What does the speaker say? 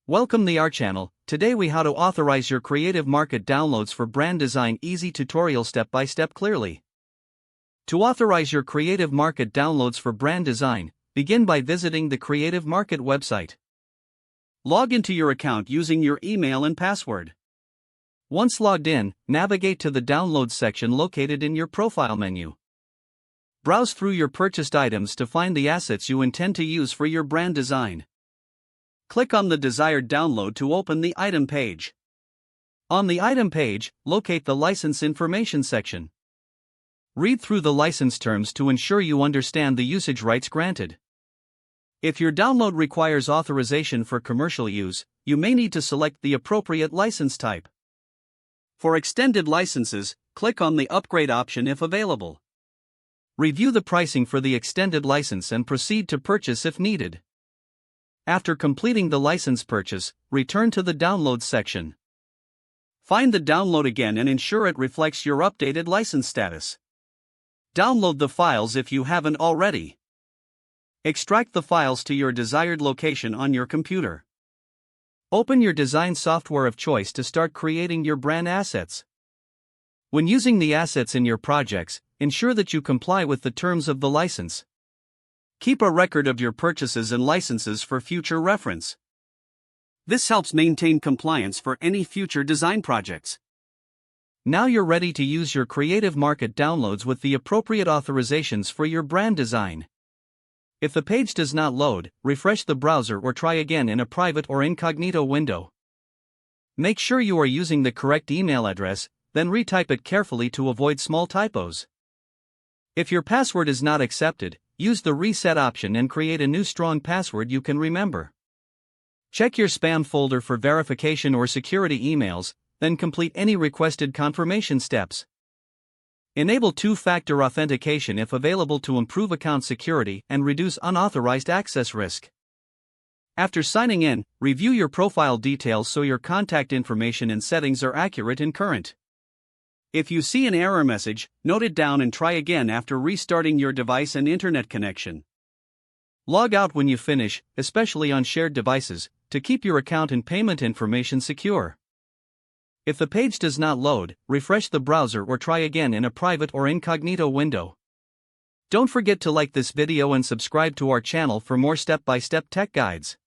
Welcome to our channel. Today we how to authorize your Creative Market downloads for brand design. Easy tutorial step by step clearly. To authorize your Creative Market downloads for brand design, begin by visiting the Creative Market website. Log into your account using your email and password. Once logged in, navigate to the Downloads section located in your profile menu. Browse through your purchased items to find the assets you intend to use for your brand design. Click on the desired download to open the item page. On the item page, locate the license information section. Read through the license terms to ensure you understand the usage rights granted. If your download requires authorization for commercial use, you may need to select the appropriate license type. For extended licenses, click on the upgrade option if available. Review the pricing for the extended license and proceed to purchase if needed. After completing the license purchase, return to the Downloads section. Find the download again and ensure it reflects your updated license status. Download the files if you haven't already. Extract the files to your desired location on your computer. Open your design software of choice to start creating your brand assets. When using the assets in your projects, ensure that you comply with the terms of the license. Keep a record of your purchases and licenses for future reference. This helps maintain compliance for any future design projects. Now you're ready to use your Creative Market downloads with the appropriate authorizations for your brand design. If the page does not load, refresh the browser or try again in a private or incognito window. Make sure you are using the correct email address, then retype it carefully to avoid small typos. If your password is not accepted, use the reset option and create a new strong password you can remember. Check your spam folder for verification or security emails, then complete any requested confirmation steps. Enable two-factor authentication if available to improve account security and reduce unauthorized access risk. After signing in, review your profile details so your contact information and settings are accurate and current. If you see an error message, note it down and try again after restarting your device and internet connection. Log out when you finish, especially on shared devices, to keep your account and payment information secure. If the page does not load, refresh the browser or try again in a private or incognito window. Don't forget to like this video and subscribe to our channel for more step-by-step tech guides.